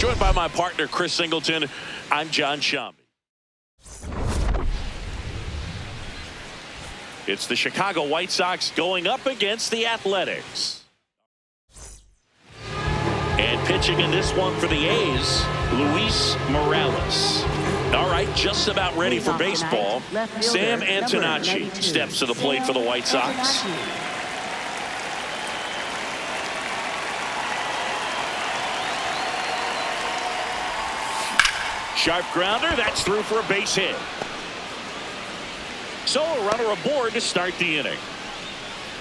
Joined by my partner, Chris Singleton. I'm John Shambi. It's the Chicago White Sox going up against the Athletics. And pitching in this one for the A's, Luis Morales. All right, just about ready for baseball. Sam Antonacci steps to the plate for the White Sox. Sharp grounder, that's through for a base hit. So a runner aboard to start the inning.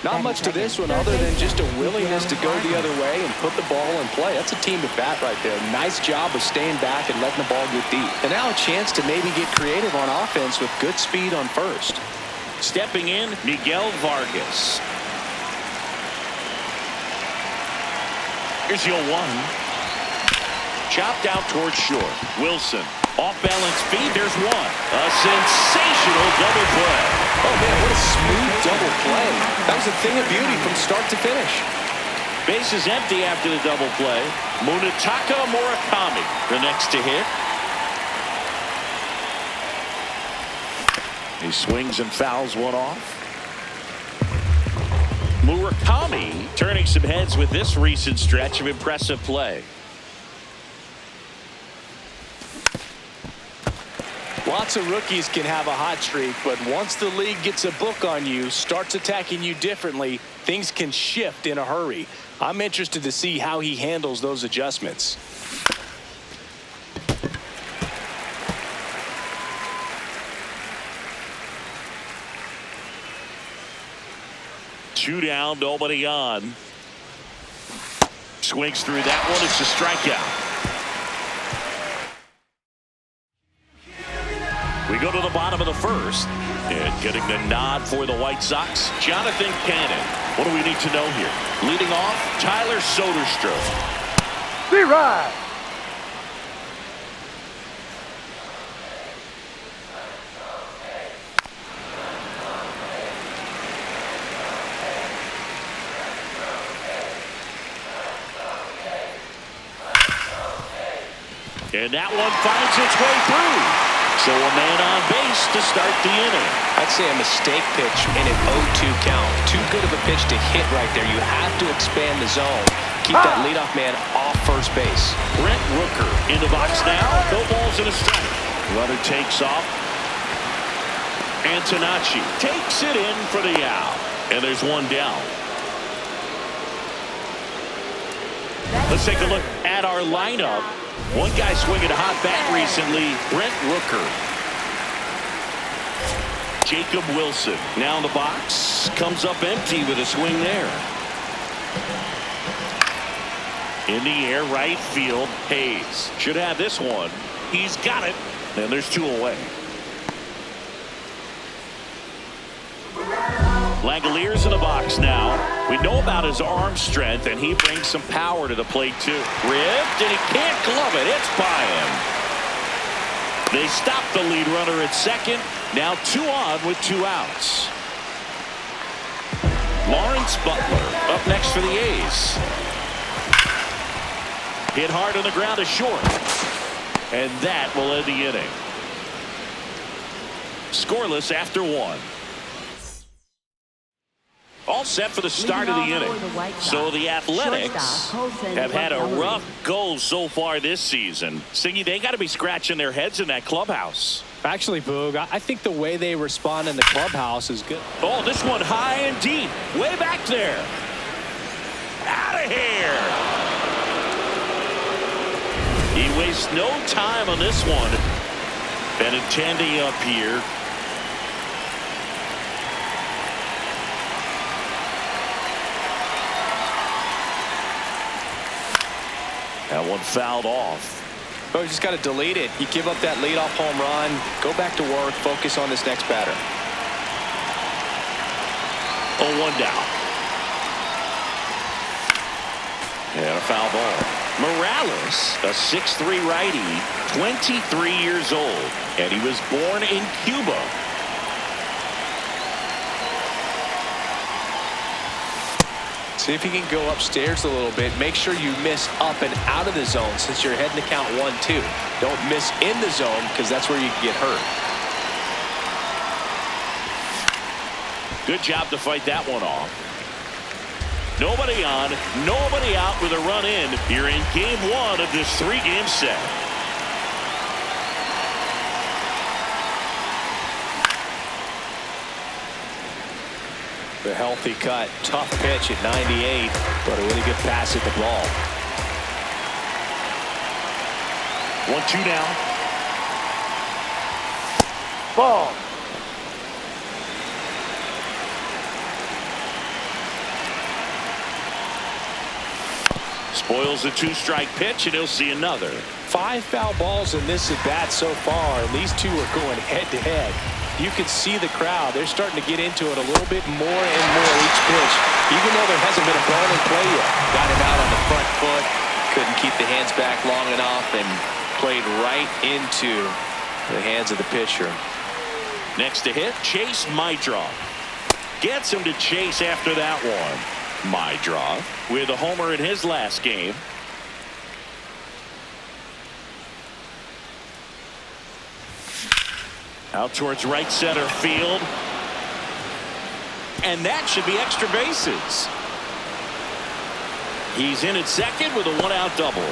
Not much to this one other than just a willingness to go the other way and put the ball in play. That's a team at bat right there. Nice job of staying back and letting the ball get deep. And now a chance to maybe get creative on offense with good speed on first. Stepping in, Miguel Vargas. Here's 0-1. Chopped out towards short. Wilson. Off-balance feed. There's one. A sensational double play. Oh, man, what a smooth double play. That was a thing of beauty from start to finish. Base is empty after the double play. Munetaka Murakami, the next to hit. He swings and fouls one off. Murakami turning some heads with this recent stretch of impressive play. Lots of rookies can have a hot streak, but once the league gets a book on you, starts attacking you differently, things can shift in a hurry. I'm interested to see how he handles those adjustments. Two down, nobody on. Swings through that one. It's a strikeout. We go to the bottom of the first. And getting the nod for the White Sox, Jonathan Cannon. What do we need to know here? Leading off, Tyler Soderstrom. B-Ride. And that one finds its way through. So a man on base to start the inning. I'd say a mistake pitch in an 0-2 count. Too good of a pitch to hit right there. You have to expand the zone. Keep that leadoff man off first base. Brent Rooker in the box now. No balls and a strike. Runner takes off. Antonacci takes it in for the out. And there's one down. Let's take a look at our lineup. One guy swinging a hot bat recently, Brent Rooker. Jacob Wilson now in the box. Comes up empty with a swing there. In the air, right field, Hayes. Should have this one. He's got it. And there's two away. Langoliers in the box now. We know about his arm strength, and he brings some power to the plate, too. Ripped, and he can't glove it. It's by him. They stop the lead runner at second. Now 2 on with 2 outs. Lawrence Butler up next for the A's. Hit hard on the ground to short. And that will end the inning. Scoreless after 1. All set for the start of the inning. So the Athletics have had a rough go so far this season. Singy, they got to be scratching their heads in that clubhouse. Actually, Boog, I think the way they respond in the clubhouse is good. Oh, this one high and deep. Way back there. Out of here. He wastes no time on this one. Benintendi up here. That one fouled off. Oh, you just got to delete it. You give up that leadoff home run. Go back to work. Focus on this next batter. 0-1 down. And a foul ball. Morales, a 6'3" righty, 23 years old. And he was born in Cuba. See if you can go upstairs a little bit. Make sure you miss up and out of the zone since you're heading to count 1-2. Don't miss in the zone because that's where you can get hurt. Good job to fight that one off. Nobody on, nobody out with a run in. You're in game 1 of this 3-game set. The healthy cut. Tough pitch at 98, but a really good pass at the ball. 1-2 now. Ball. Spoils the 2-strike pitch, and he'll see another. 5 foul balls in this at bat so far, and these two are going head-to-head. You can see the crowd. They're starting to get into it a little bit more and more each pitch, even though there hasn't been a ball in play yet. Got him out on the front foot, couldn't keep the hands back long enough, and played right into the hands of the pitcher. Next to hit, Chase Meidroth. Gets him to chase after that one. Meidroth with a homer in his last game. Out towards right center field. And that should be extra bases. He's in at second with a 1-out double.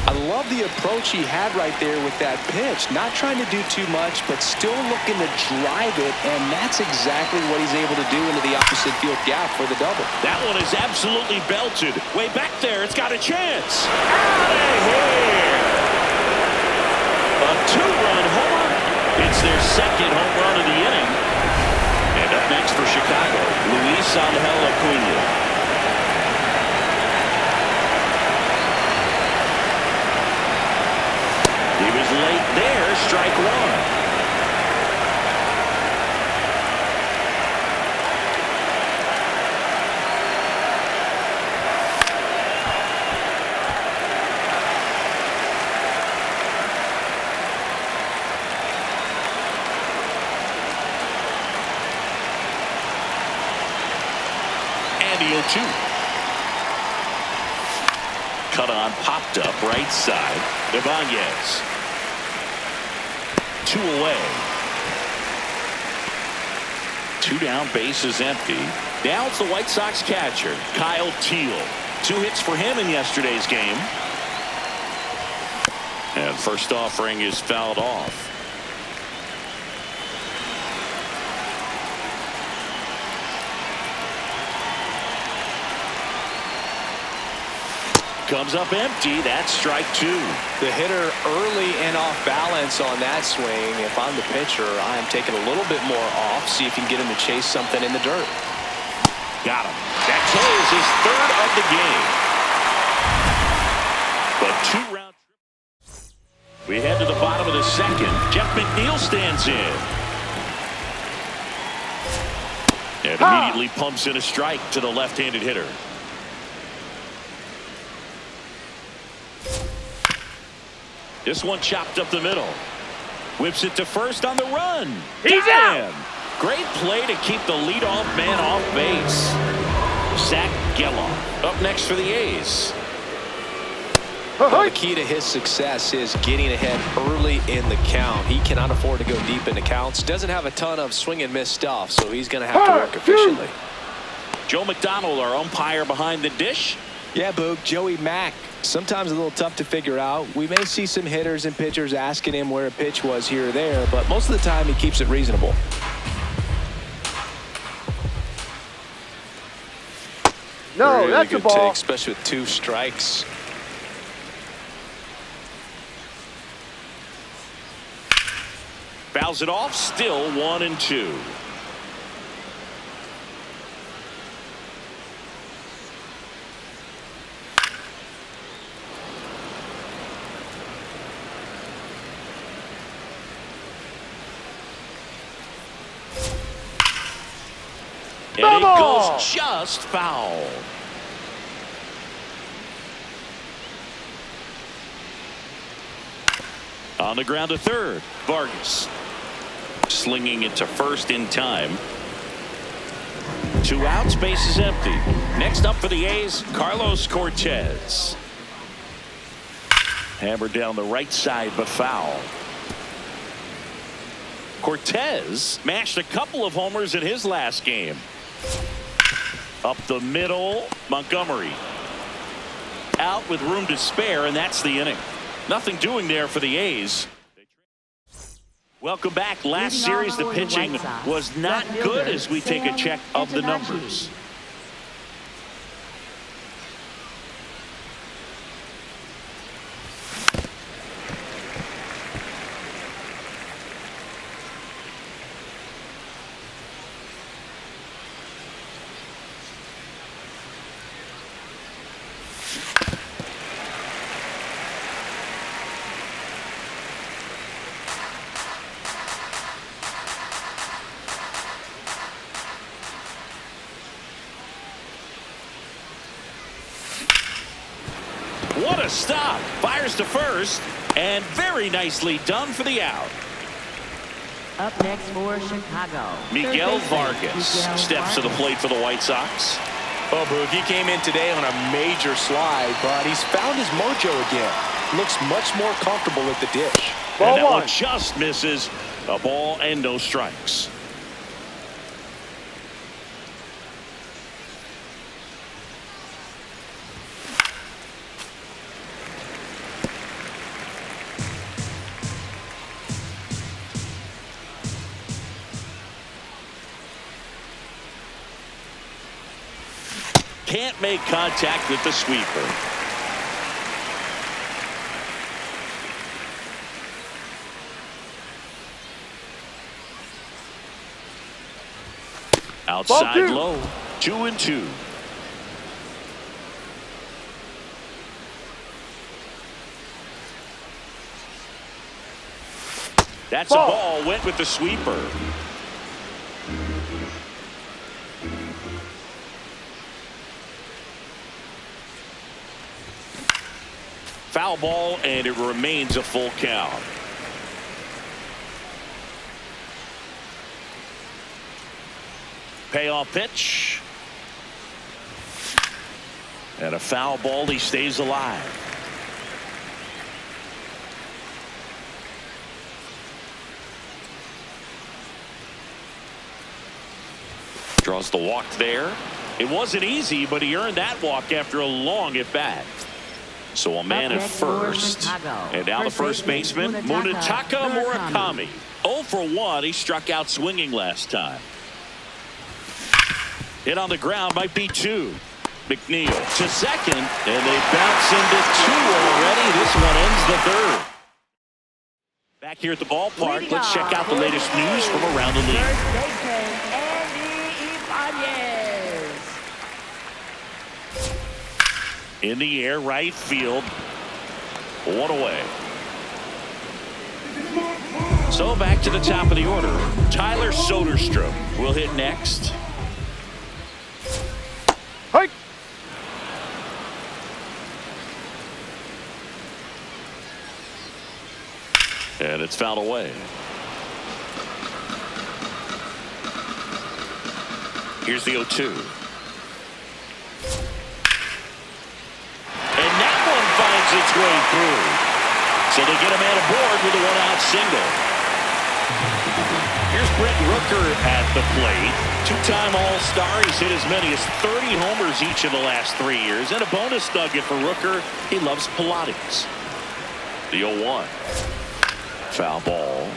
I love the approach he had right there with that pitch. Not trying to do too much, but still looking to drive it, and that's exactly what he's able to do into the opposite field gap for the double. That one is absolutely belted. Way back there, it's got a chance. Out of here! A 2-run homer. It's their second home run of the inning. And up next for Chicago, Luis Angel Acuna. He was late there, strike 1. And the 0-2. Cut on, popped up right side. Ibanez. 2 away. 2 down, base is empty. Now it's the White Sox catcher, Kyle Teel. 2 hits for him in yesterday's game. And first offering is fouled off. Comes up empty. That's strike 2. The hitter early and off balance on that swing. If I'm the pitcher, I am taking a little bit more off. See if you can get him to chase something in the dirt. Got him. That kills his 3rd of the game. But 2-round. We head to the bottom of the 2nd. Jeff McNeil stands in. And immediately pumps in a strike to the left-handed hitter. This one chopped up the middle. Whips it to first on the run. He's out. Great play to keep the leadoff man off base. Zach Gelof up next for the A's. Well, the key to his success is getting ahead early in the count. He cannot afford to go deep in the counts. Doesn't have a ton of swing and miss stuff, so he's going to have to work efficiently. Joe McDonald, our umpire behind the dish. Yeah, Boog, Joey Mack. Sometimes a little tough to figure out. We may see some hitters and pitchers asking him where a pitch was here or there, but most of the time he keeps it reasonable. No, really that's a good ball. take, especially with 2 strikes. Fouls it off, still 1-2. And it goes just foul. On the ground to third, Vargas. Slinging it to first in time. 2 outs, base is empty. Next up for the A's, Carlos Cortez. Hammered down the right side, but foul. Cortez mashed a couple of homers in his last game. Up the middle, Montgomery. Out with room to spare, and that's the inning. Nothing doing there for the A's. Welcome back. Last series, the pitching was not good as we take a check of the numbers. What a stop. Fires to first, and very nicely done for the out. Up next for Chicago, Miguel Vargas steps to the plate for the White Sox. Oh, Boog, he came in today on a major slide, but he's found his mojo again. Looks much more comfortable at the dish. And that one just misses. A ball and no strikes. Can't make contact with the sweeper. Outside low, 2-2. That's a ball. Went with the sweeper. Foul ball, and it remains a full count. Payoff pitch. And a foul ball. He stays alive. Draws the walk there. It wasn't easy, but he earned that walk after a long at bat. So a man at first, and now the first baseman, Munetaka Murakami. 0 for 1. He struck out swinging last time. Hit on the ground, might be 2. McNeil to second, and they bounce into 2 already. This one ends the third. Back here at the ballpark, let's check out the latest news from around the league. In the air, right field. 1 away. So back to the top of the order. Tyler Soderstrom will hit next. Hey. And it's fouled away. Here's the 0-2. Its way through. So they get a man aboard with a 1-out single. Here's Brent Rooker at the plate. 2-time All-Star. He's hit as many as 30 homers each of the last 3 years. And a bonus nugget for Rooker. He loves Pilates. The 0-1. Foul ball.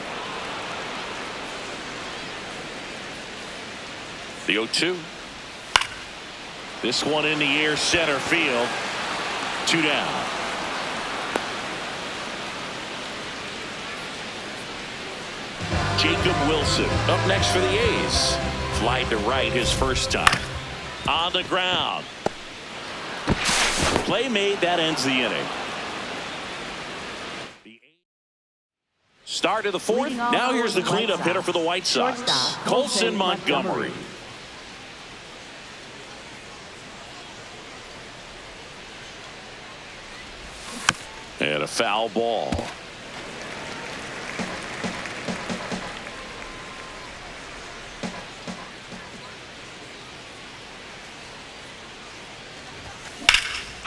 The 0-2. This one in the air, center field. 2 down. Jacob Wilson up next for the A's. Fly to right his first time. On the ground. Play made. That ends the inning. Start of the 4th. Now here's the cleanup hitter for the White Sox. Colson Montgomery. And a foul ball.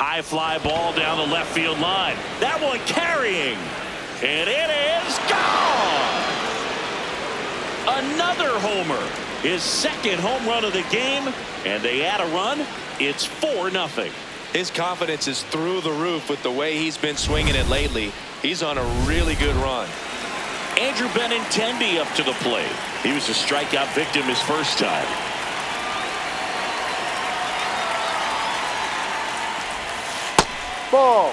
High fly ball down the left field line. That one carrying. And it is gone. Another homer. His second home run of the game. And they add a run. It's 4-0. His confidence is through the roof with the way he's been swinging it lately. He's on a really good run. Andrew Benintendi up to the plate. He was a strikeout victim his first time. Ball.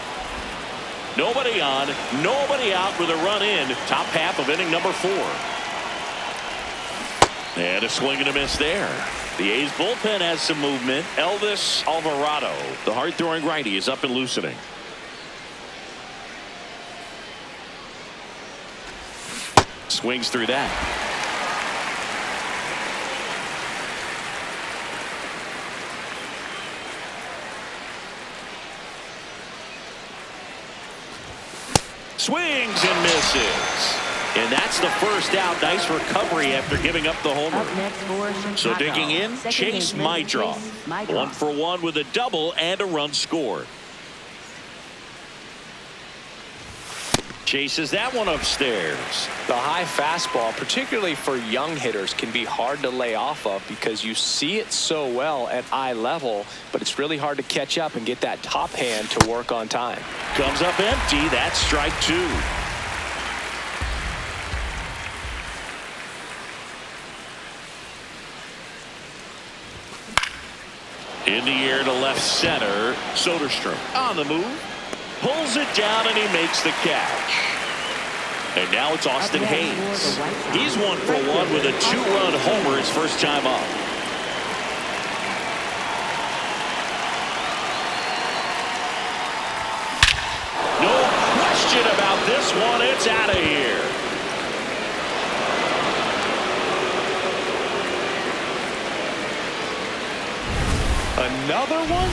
Nobody on, nobody out with a run in. Top half of inning number 4. And a swing and a miss there. The A's bullpen has some movement. Elvis Alvarado, the hard-throwing righty, is up and loosening. Swings through that. Swings and misses. And that's the first out. Nice recovery after giving up the homer. Up next for Chicago. So digging in, Second Chase baseman, Meidroff. Chase Meidroff. 1 for 1 with a double and a run scored. Chases that one upstairs. The high fastball, particularly for young hitters, can be hard to lay off of because you see it so well at eye level, but it's really hard to catch up and get that top hand to work on time. Comes up empty. That's strike 2. In the air to left center. Soderstrom on the move. Pulls it down and he makes the catch. And now it's Austin Hayes. He's 1 for 1 with a 2-run homer his first time up. No question about this one. It's out of here. Another one?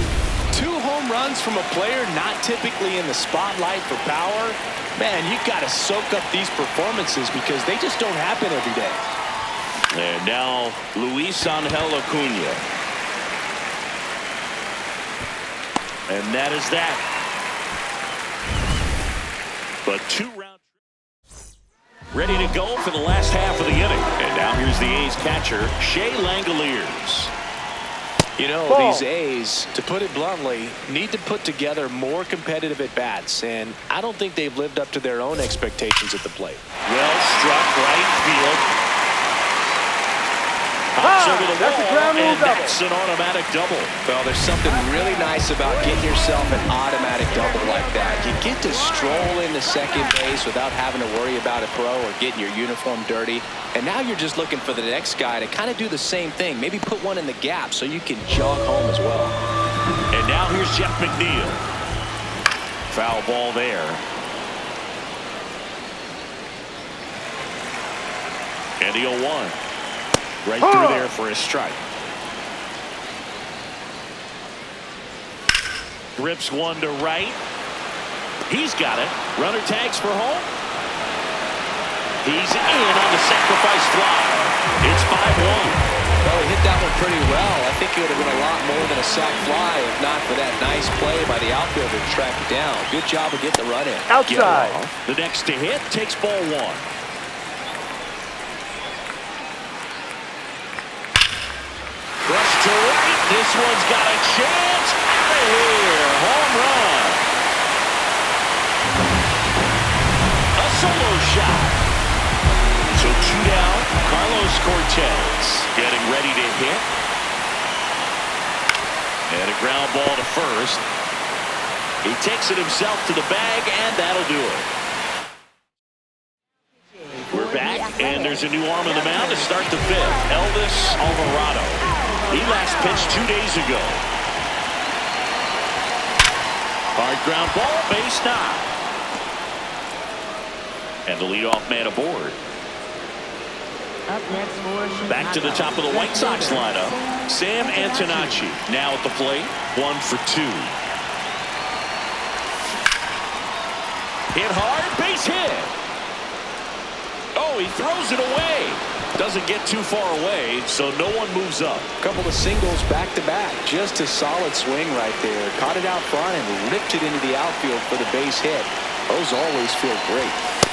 2 home runs from a player not typically in the spotlight for power. Man, you got to soak up these performances because they just don't happen every day. And now Luis Angel Acuna. And that is that. But 2 round ready to go for the last half of the inning. And now here's the A's catcher, Shea Langoliers. You know, Ball. these A's, to put it bluntly, need to put together more competitive at-bats, and I don't think they've lived up to their own expectations at the plate. Well struck right field. Hops over the that's a wall, ground rule and double. that's an automatic double. Well, there's something really nice about getting yourself an automatic double like that. You get to stroll into second base without having to worry about a throw or getting your uniform dirty. And now you're just looking for the next guy to kind of do the same thing. Maybe put one in the gap so you can jog home as well. And now here's Jeff McNeil. Foul ball there. And the 0-1. Right through there for a strike. Grips one to right. He's got it. Runner tags for home. He's in on the sacrifice fly. It's 5-1. Well, he hit that one pretty well. I think it would have been a lot more than a sac fly if not for that nice play by the outfielder to track it down. Good job of getting the run in. Outside. The next to hit takes ball 1. Brush to right. This one's got a chance. Out of here. Home run. A solo shot. So 2 down. Carlos Cortez getting ready to hit. And a ground ball to first. He takes it himself to the bag, and that'll do it. We're back, and there's a new arm on the mound to start the 5th. Elvis Alvarado. He last pitched 2 days ago. Hard ground ball, base knock. And the leadoff man aboard. Up next for Chicago. Back to the top of the White Sox lineup. Sam Antonacci now at the plate. 1 for 2. Hit hard, base hit. Oh, he throws it away. Doesn't get too far away, so no one moves up. A couple of singles back-to-back. Just a solid swing right there. Caught it out front and ripped it into the outfield for the base hit. Those always feel great.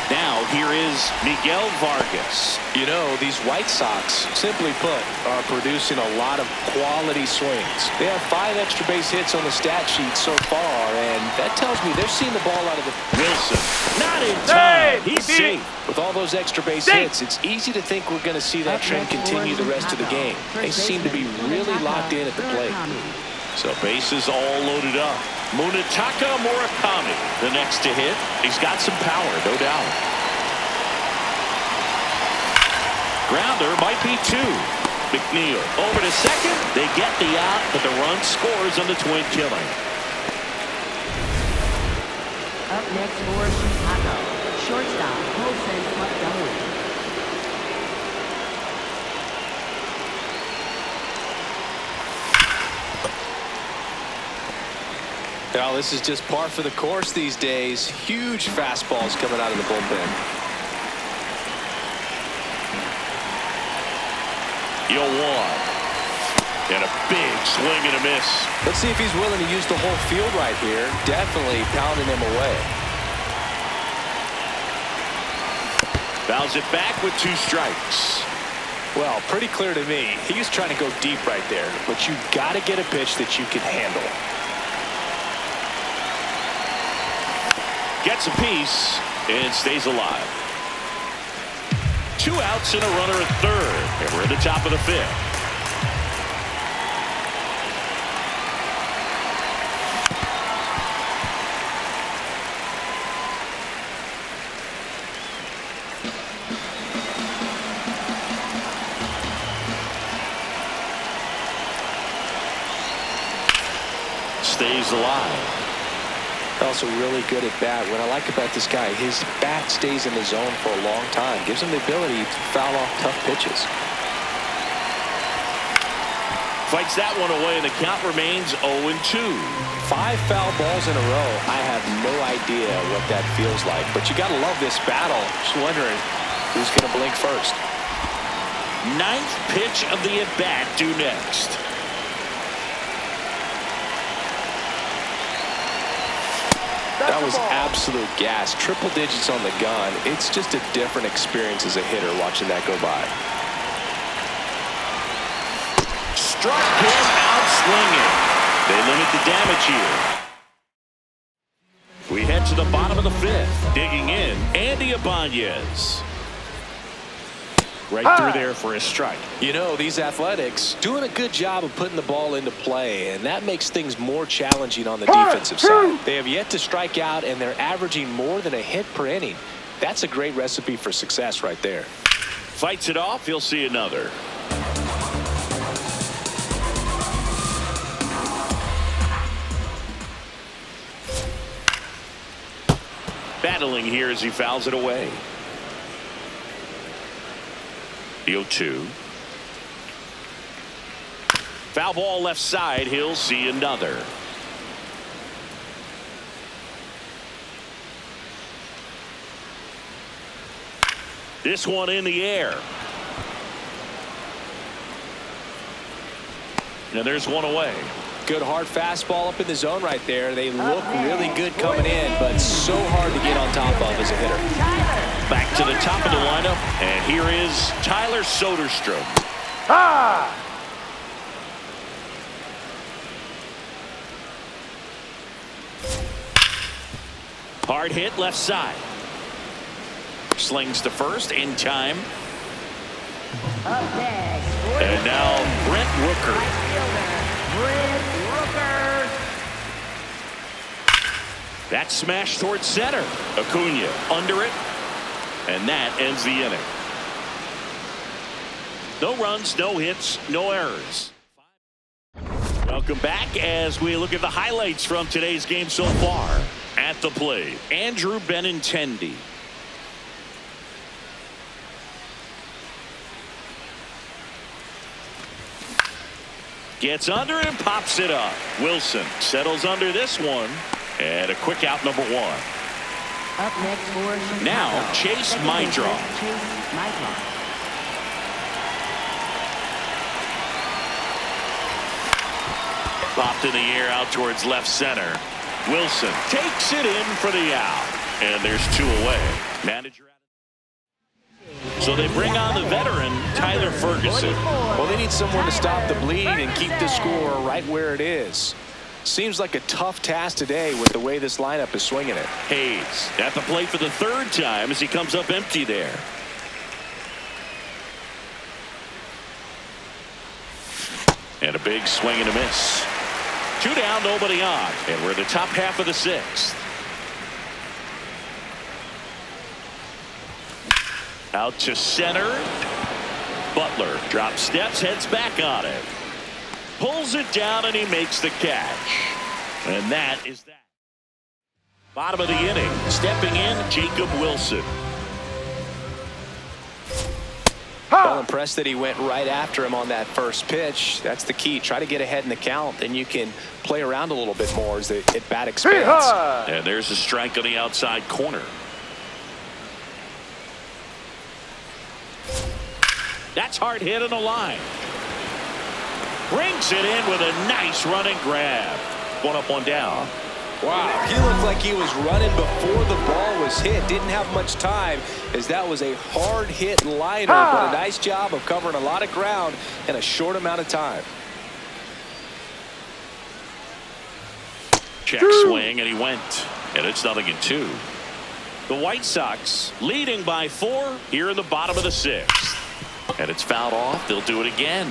Now here is Miguel Vargas. You know, these White Sox, simply put, are producing a lot of quality swings. They have 5 extra base hits on the stat sheet so far, and that tells me they're seeing the ball out of the... Wilson, not in time. He's safe. With all those extra base hits, it's easy to think we're going to see that trend continue the rest of the game. They seem to be really locked in at the plate. So bases all loaded up. Munetaka Murakami, the next to hit. He's got some power, no doubt. Grounder might be 2. McNeil over to second. They get the out, but the run scores on the twin killing. Up next for Chicago, shortstop Wilson Montgomery. Now, this is just par for the course these days. Huge fastballs coming out of the bullpen. 0-1. And a big swing and a miss. Let's see if he's willing to use the whole field right here. Definitely pounding him away. Fouls it back with 2 strikes. Well, pretty clear to me. He was trying to go deep right there, but you got to get a pitch that you can handle. Gets a piece and stays alive. 2 outs and a runner at third. And we're at the top of the 5th. Stays alive. Also really good at bat. What I like about this guy, his bat stays in the zone for a long time. Gives him the ability to foul off tough pitches. Fights that one away, and the count remains 0-2. 5 foul balls in a row. I have no idea what that feels like. But you got to love this battle. Just wondering who's going to blink first. 9th pitch of the at-bat due next. That was absolute gas. Triple digits on the gun. It's just a different experience as a hitter watching that go by. Struck him out swinging. They limit the damage here. We head to the bottom of the 5th. Digging in, Andy Ibanez. Right through there for a strike. You know, these Athletics doing a good job of putting the ball into play, and that makes things more challenging on the defensive side. They have yet to strike out, and they're averaging more than a hit per inning. That's a great recipe for success right there. Fights it off. He'll see another. Battling here as he fouls it away. 0-2. Foul ball left side. He'll see another. This one in the air. Now there's one away. Good hard fastball up in the zone right there. They look really good coming in, but so hard to get on top of as a hitter. Back to the top of the lineup, and here is Tyler Soderstrom. Hard hit left side. Slings to first in time. And now Brent Rooker. That smash towards center. Acuna under it. And that ends the inning. No runs, no hits, no errors. Welcome back as we look at the highlights from today's game so far. At the plate, Andrew Benintendi. Gets under it and pops it up. Wilson settles under this one. And a quick out, number 1. Up next for Chicago. Now Chase Meidroth. Popped in the air out towards left center. Wilson takes it in for the out. And there's 2 away. Manager. So they bring on the veteran, Tyler Ferguson. Well, they need someone to stop the bleed and keep the score right where it is. Seems like a tough task today with the way this lineup is swinging it. Hayes at the plate for the 3rd time as he comes up empty there. And a big swing and a miss. 2 down, nobody on. And we're in the top half of the 6th. Out to center. Butler drops steps, heads back on it. Pulls it down, and he makes the catch. And that is that. Bottom of the inning. Stepping in, Jacob Wilson. Well, impressed that he went right after him on that first pitch. That's the key. Try to get ahead in the count, then you can play around a little bit more as the at-bat expands. And there's a strike on the outside corner. That's hard hit on the line. Brings it in with a nice running grab. 1 up, 1 down. Wow, he looked like he was running before the ball was hit. Didn't have much time as that was a hard hit liner, but a nice job of covering a lot of ground in a short amount of time. Check swing, and he went. And it's 0-2. The White Sox leading by 4 here in the bottom of the 6th. And it's fouled off. They'll do it again.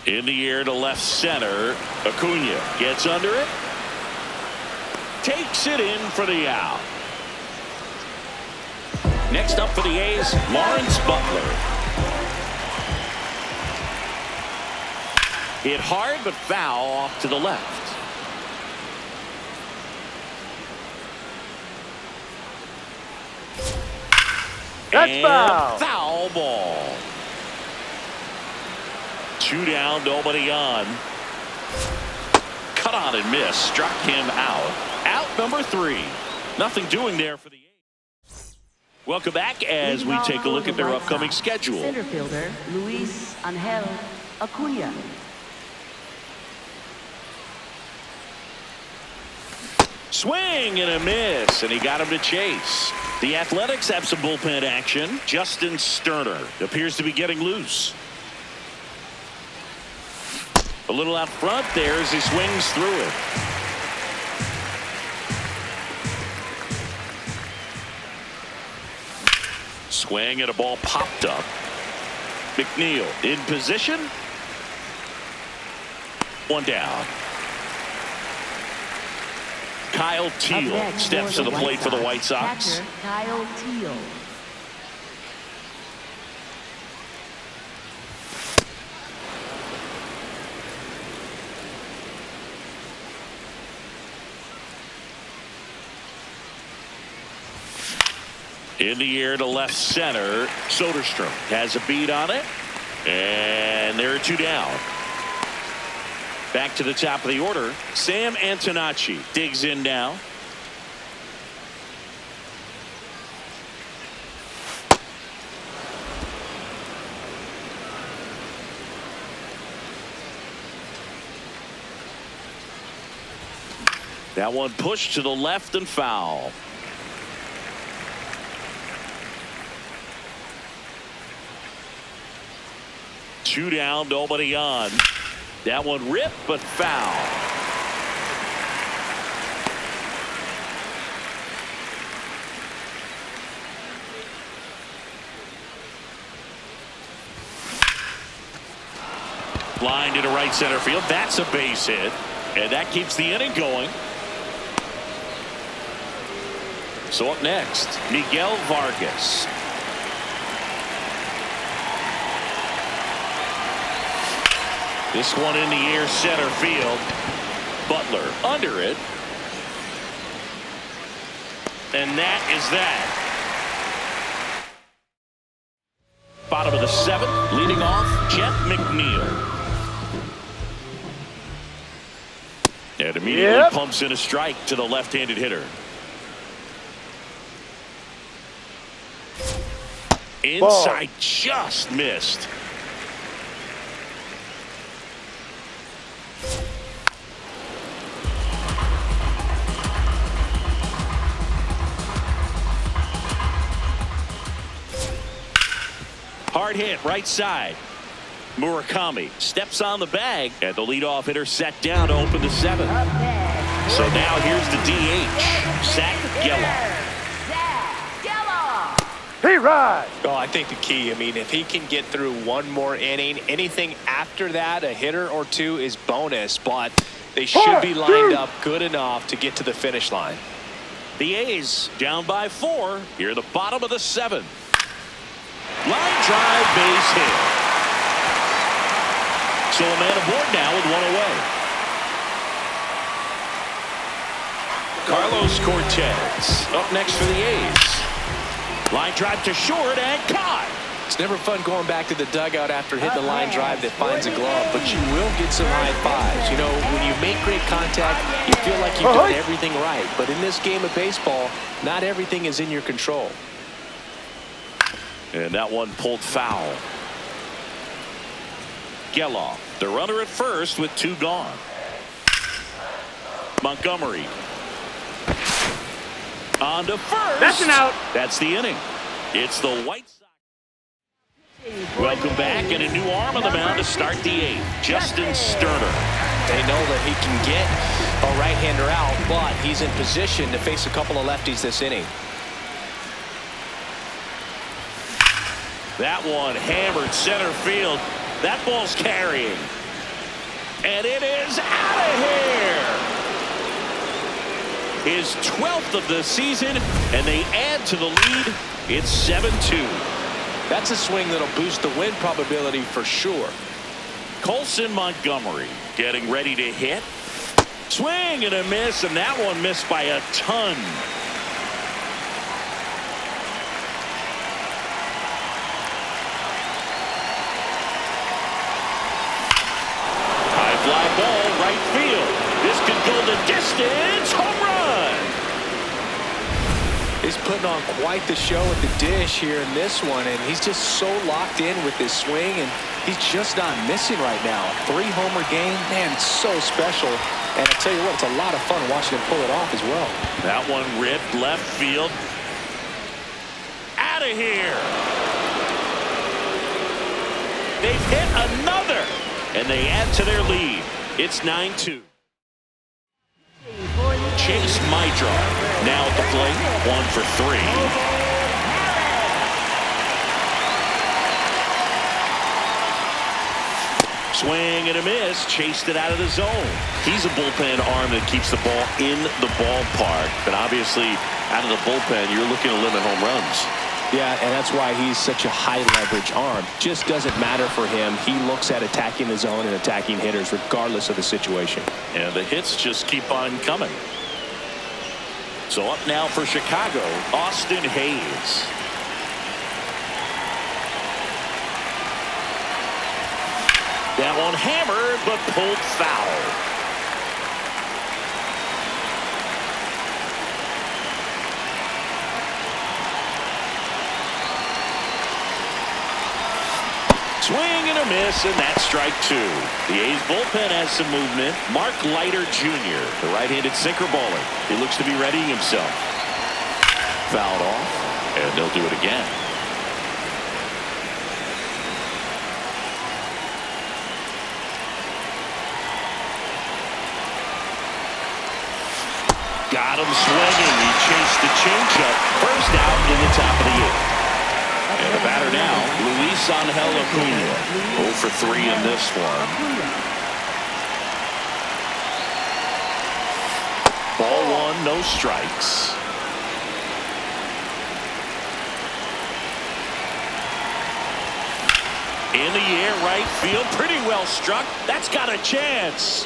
In the air to left center. Acuna gets under it. Takes it in for the out. Next up for the A's, Lawrence Butler. Hit hard but foul off to the left. That's and foul. Foul ball. 2 down, nobody on. Cut on and miss. Struck him out. Out number 3. Nothing doing there for the A's. Welcome back as we take a look at their upcoming schedule. Center fielder Luis Angel Acuna. Swing and a miss, and he got him to chase. The Athletics have some bullpen action. Justin Sterner appears to be getting loose. A little out front there as he swings through it. Swing and a ball popped up. McNeil in position. 1 down. Kyle Teal steps to the plate for the White Sox. Catcher Kyle Teal. In the air to left center. Soderstrom has a beat on it. And there are 2 down. Back to the top of the order. Sam Antonacci digs in now. That one pushed to the left and foul. Two down, nobody on. That one ripped, but foul. Line into right center field. That's a base hit. And that keeps the inning going. So up next, Miguel Vargas. This one in the air center field. Butler under it. And that is that. Bottom of the 7th, leading off, Jeff McNeil. And immediately pumps in a strike to the left-handed hitter. Inside, just missed. Hard hit, right side. Murakami steps on the bag, and the leadoff hitter set down to open the 7th. So now here's the DH, Zach Gelof. He rides. Oh, I think the key, I mean, if he can get through one more inning, anything after that, a hitter or two is bonus, but they should be lined up good enough to get to the finish line. The A's down by 4 here at the bottom of the 7th. Line drive, base hit. So a man aboard now with 1 away. Carlos Cortez up next for the A's. Line drive to short and caught. It's never fun going back to the dugout after hitting the line drive that finds a glove, but you will get some high fives. You know, when you make great contact, you feel like you've done everything right. But in this game of baseball, not everything is in your control. And that one pulled foul. Gelof, the runner at first with 2 gone. Montgomery. On to first. That's an out. That's the inning. It's the White Sox. Welcome back, and a new arm on the mound to start the 8th. Justin Sterner. They know that he can get a right-hander out, but he's in position to face a couple of lefties this inning. That one hammered center field. That ball's carrying. And it is out of here. His 12th of the season, and they add to the lead. It's 7-2. That's a swing that'll boost the win probability for sure. Colson Montgomery getting ready to hit. Swing and a miss, and that one missed by a ton. High fly ball, right field. This could go the distance. Home run. He's putting on quite the show at the dish here in this one, and he's just so locked in with this swing, and he's just not missing right now. 3-homer game, man, it's so special. And I'll tell you what, it's a lot of fun watching him pull it off as well. That one ripped left field. Out of here. They've hit another, and they add to their lead. It's 9-2. Chase Maedron now at the plate, 1 for 3. Swing and a miss, chased it out of the zone. He's a bullpen arm that keeps the ball in the ballpark, but obviously out of the bullpen, you're looking to limit home runs. Yeah, and that's why he's such a high leverage arm. Just doesn't matter for him. He looks at attacking the zone and attacking hitters regardless of the situation. And the hits just keep on coming. So up now for Chicago, Austin Hayes. That one hammered, but pulled foul. Swing and a miss, and that's strike 2. The A's bullpen has some movement. Mark Leiter Jr., the right-handed sinker baller. He looks to be readying himself. Fouled off, and they'll do it again. Got him swinging. He chased the changeup. First out in the top of the 8th. And the batter now, Luis Angel Acuna. 0 for 3 in this one. Ball 1, no strikes. In the air, right field, pretty well struck. That's got a chance.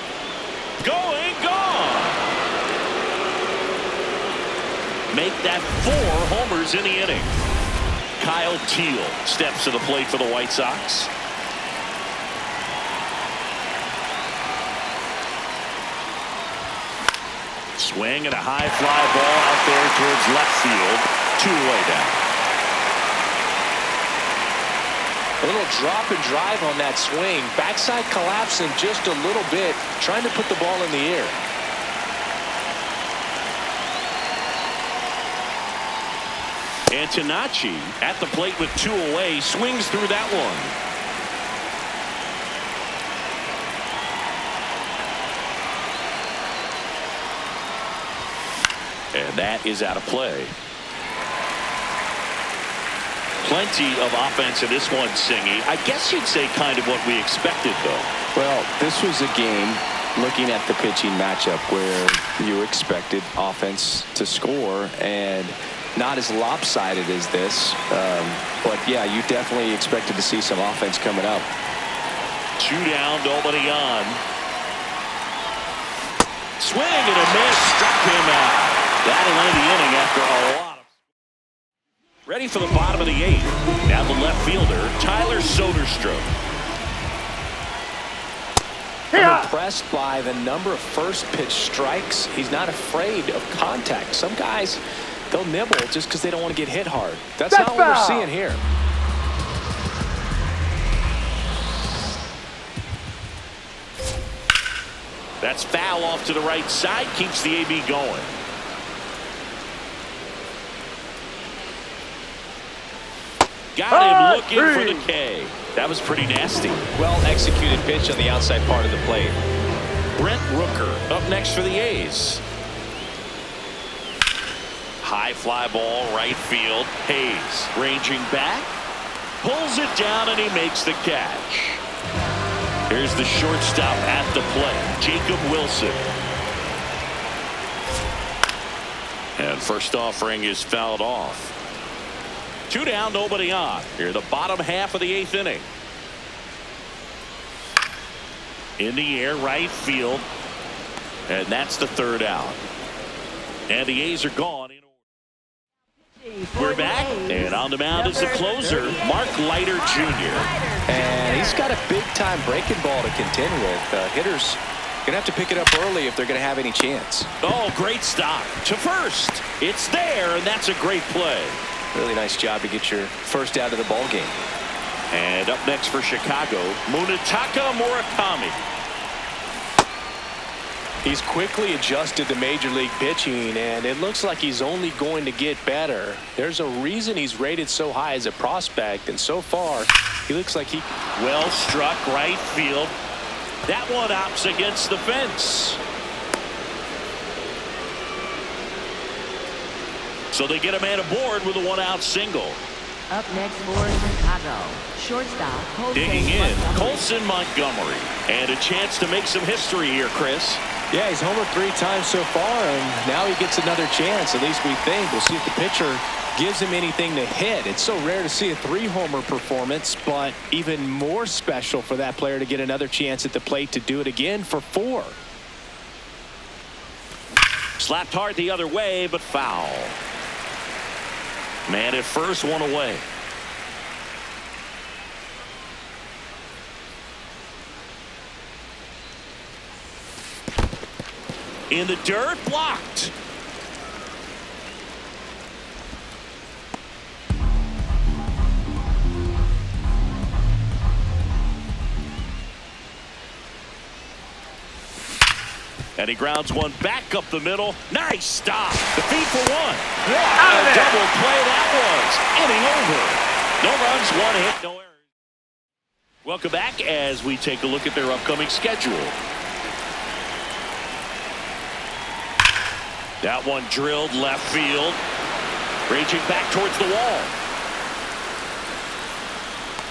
Going, gone. Make that 4 homers in the inning. Kyle Teel steps to the plate for the White Sox. Swing and a high fly ball out there towards left field. 2 away down. A little drop and drive on that swing. Backside collapsing just a little bit, trying to put the ball in the air. Antonacci at the plate with 2 away, swings through that one. And that is out of play. Plenty of offense in this one, Singy. I guess you'd say kind of what we expected, though. Well, this was a game, looking at the pitching matchup, where you expected offense to score, and not as lopsided as this. But, yeah, you definitely expected to see some offense coming up. 2 down, nobody on. Swing and a miss, struck him out. That'll end the inning after a lot of... Ready for the bottom of the 8th. Now the left fielder, Tyler Soderstrom. I'm impressed by the number of first pitch strikes. He's not afraid of contact. Some guys, they'll nibble just because they don't want to get hit hard. That's not what we're seeing here. That's foul off to the right side, keeps the AB going. Got him looking for the K. That was pretty nasty. Well executed pitch on the outside part of the plate. Brent Rooker up next for the A's. High fly ball, right field. Hayes ranging back, pulls it down, and he makes the catch. Here's the shortstop at the plate, Jacob Wilson. And first offering is fouled off. 2 down, nobody on. Here, the bottom half of the 8th inning. In the air, right field. And that's the 3rd out. And the A's are gone. We're back, and on the mound is the closer, Mark Leiter Jr. And he's got a big-time breaking ball to contend with. Hitters going to have to pick it up early if they're going to have any chance. Oh, great stop to first. It's there, and that's a great play. Really nice job to get your first out of the ball game. And up next for Chicago, Munetaka Murakami. He's quickly adjusted to major league pitching, and it looks like he's only going to get better. There's a reason he's rated so high as a prospect, and so far, he looks like he... Well struck, right field. That one opts against the fence. So they get a man aboard with a 1-out single. Up next for Chicago, shortstop Colson Digging in, Montgomery. Colson Montgomery. And a chance to make some history here, Chris. Yeah, he's homered 3 times so far, and now he gets another chance, at least we think. We'll see if the pitcher gives him anything to hit. It's so rare to see a 3-homer performance, but even more special for that player to get another chance at the plate to do it again for 4. Slapped hard the other way, but foul. Man at first, 1 away. In the dirt, blocked. And he grounds one back up the middle. Nice stop. The feed for 1. What a double play that was. Inning over. No runs, 1 hit, no errors. Welcome back as we take a look at their upcoming schedule. That one drilled left field. Raging back towards the wall.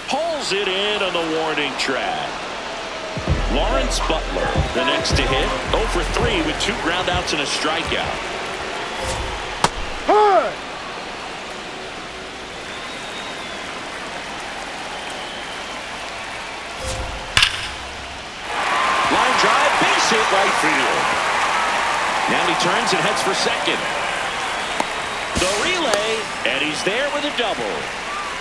Pulls it in on the warning track. Lawrence Butler, the next to hit. 0 for 3 with 2 groundouts and a strikeout. Line drive, base hit right field. Now he turns and heads for second. The relay, and he's there with a double.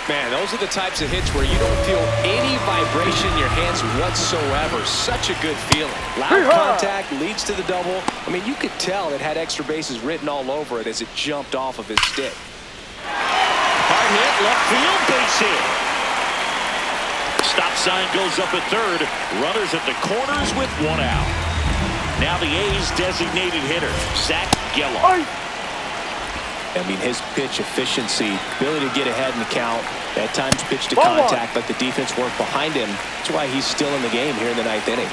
Man, those are the types of hits where you don't feel any vibration in your hands whatsoever. Such a good feeling. Loud contact leads to the double. I mean, you could tell it had extra bases written all over it as it jumped off of his stick. Hard hit, left field, base hit. Stop sign goes up at third. Runners at the corners with one out. Now the A's designated hitter, Zach Gallo. I mean, his pitch efficiency, ability to get ahead in the count, at times pitch to contact, let the defense work behind him. That's why he's still in the game here in the 9th inning.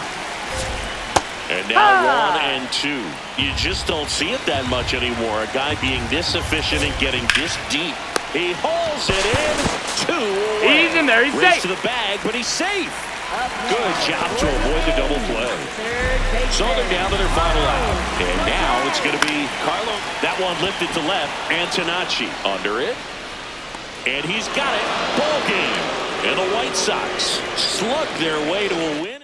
And now 1 and 2. You just don't see it that much anymore. A guy being this efficient and getting this deep. He hauls it in. 2 away. He's in there. He's Race safe. to the bag, but he's safe. Good job to avoid the double play. So they're down to their final out. And now it's going to be Carlo. That one lifted to left. Antonacci under it. And he's got it. Ball game. And the White Sox slug their way to a win.